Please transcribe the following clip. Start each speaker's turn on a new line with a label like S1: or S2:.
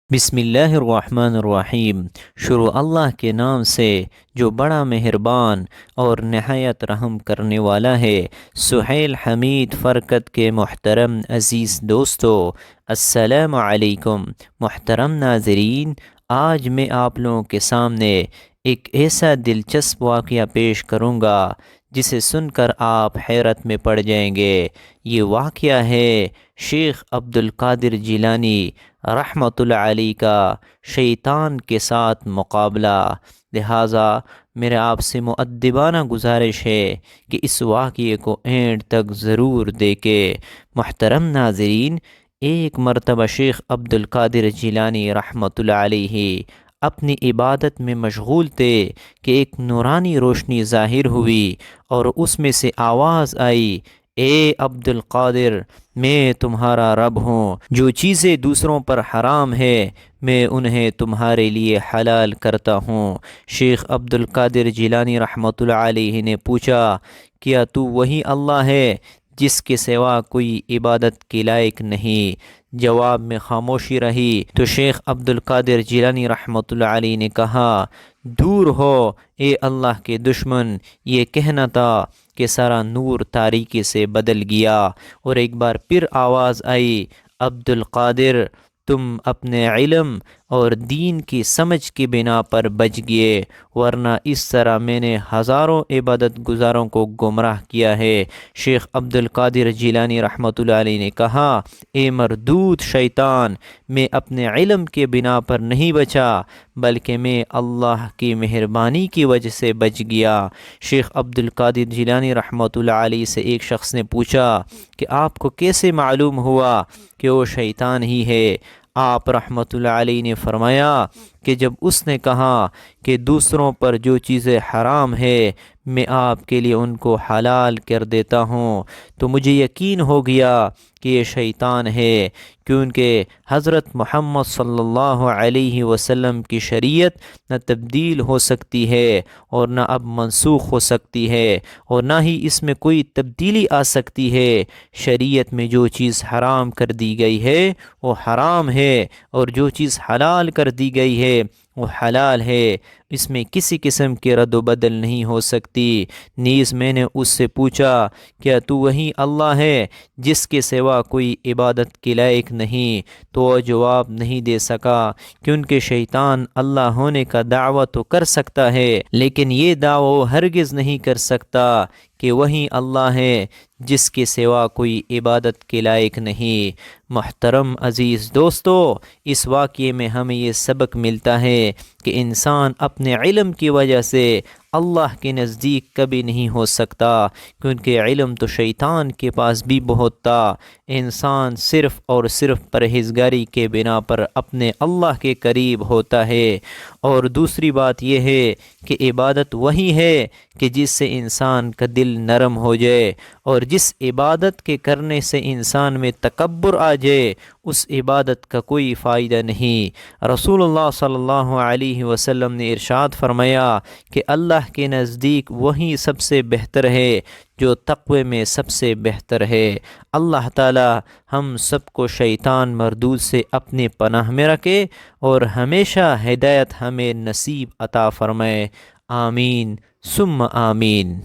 S1: بسم اللہ الرحمن الرحیم۔ شروع اللہ کے نام سے جو بڑا مہربان اور نہایت رحم کرنے والا ہے۔ سہیل حمید فرقت کے محترم عزیز دوستو، السلام علیکم۔ محترم ناظرین، آج میں آپ لوگوں کے سامنے ایک ایسا دلچسپ واقعہ پیش کروں گا جسے سن کر آپ حیرت میں پڑ جائیں گے۔ یہ واقعہ ہے شیخ عبد القادر جیلانی رحمۃ اللہ علیہ کا شیطان کے ساتھ مقابلہ۔ لہٰذا میرے آپ سے مؤدبانہ گزارش ہے کہ اس واقعے کو اینڈ تک ضرور دیکھیں۔ محترم ناظرین، ایک مرتبہ شیخ عبد القادر جیلانی رحمۃ اللہ علیہ اپنی عبادت میں مشغول تھے کہ ایک نورانی روشنی ظاہر ہوئی اور اس میں سے آواز آئی، اے عبد القادر، میں تمہارا رب ہوں۔ جو چیزیں دوسروں پر حرام ہے میں انہیں تمہارے لیے حلال کرتا ہوں۔ شیخ عبد القادر جیلانی رحمۃ اللہ علیہ نے پوچھا، کیا تو وہی اللہ ہے جس کے سوا کوئی عبادت کے لائق نہیں؟ جواب میں خاموشی رہی تو شیخ عبد القادر جیلانی رحمۃ اللہ علیہ نے کہا، دور ہو اے اللہ کے دشمن، یہ کہنا تھا کہ سارا نور تاریکی سے بدل گیا۔ اور ایک بار پھر آواز آئی، عبد القادر، تم اپنے علم اور دین کی سمجھ کی بنا پر بچ گئے، ورنہ اس طرح میں نے ہزاروں عبادت گزاروں کو گمراہ کیا ہے۔ شیخ عبد القادر جیلانی رحمۃ اللہ علیہ نے کہا، اے مردود شیطان، میں اپنے علم کے بنا پر نہیں بچا بلکہ میں اللہ کی مہربانی کی وجہ سے بچ گیا۔ شیخ عبد القادر جیلانی رحمۃ اللہ علیہ سے ایک شخص نے پوچھا کہ آپ کو کیسے معلوم ہوا کہ وہ شیطان ہی ہے؟ آپ رحمۃ اللہ علیہ نے فرمایا کہ جب اس نے کہا کہ دوسروں پر جو چیزیں حرام ہے میں آپ کے لیے ان کو حلال کر دیتا ہوں تو مجھے یقین ہو گیا کہ یہ شیطان ہے، کیونکہ حضرت محمد صلی اللہ علیہ وسلم کی شریعت نہ تبدیل ہو سکتی ہے اور نہ اب منسوخ ہو سکتی ہے، اور نہ ہی اس میں کوئی تبدیلی آ سکتی ہے۔ شریعت میں جو چیز حرام کر دی گئی ہے وہ حرام ہے، اور جو چیز حلال کر دی گئی ہے وہ حلال ہے، اس میں کسی قسم کی رد و بدل نہیں ہو سکتی۔ نیز میں نے اس سے پوچھا، کیا تو وہی اللہ ہے جس کے سوا کوئی عبادت کے لائق نہیں؟ تو وہ جواب نہیں دے سکا، کیونکہ شیطان اللہ ہونے کا دعویٰ تو کر سکتا ہے لیکن یہ دعویٰ ہرگز نہیں کر سکتا کہ وہی اللہ ہے جس کے سوا کوئی عبادت کے لائق نہیں۔ محترم عزیز دوستو، اس واقعے میں ہمیں یہ سبق ملتا ہے کہ انسان اپنے علم کی وجہ سے اللہ کے نزدیک کبھی نہیں ہو سکتا، کیونکہ علم تو شیطان کے پاس بھی بہت تھا۔ انسان صرف اور صرف پرہیزگاری کے بنا پر اپنے اللہ کے قریب ہوتا ہے۔ اور دوسری بات یہ ہے کہ عبادت وہی ہے کہ جس سے انسان کا دل نرم ہو جائے، اور جس عبادت کے کرنے سے انسان میں تکبر آ جائے اس عبادت کا کوئی فائدہ نہیں۔ رسول اللہ صلی اللہ علیہ وسلم نے ارشاد فرمایا کہ اللہ کے نزدیک وہی سب سے بہتر ہے جو تقوی میں سب سے بہتر ہے۔ اللہ تعالی ہم سب کو شیطان مردود سے اپنے پناہ میں رکھے اور ہمیشہ ہدایت ہمیں نصیب عطا فرمائے۔ آمین ثم آمین۔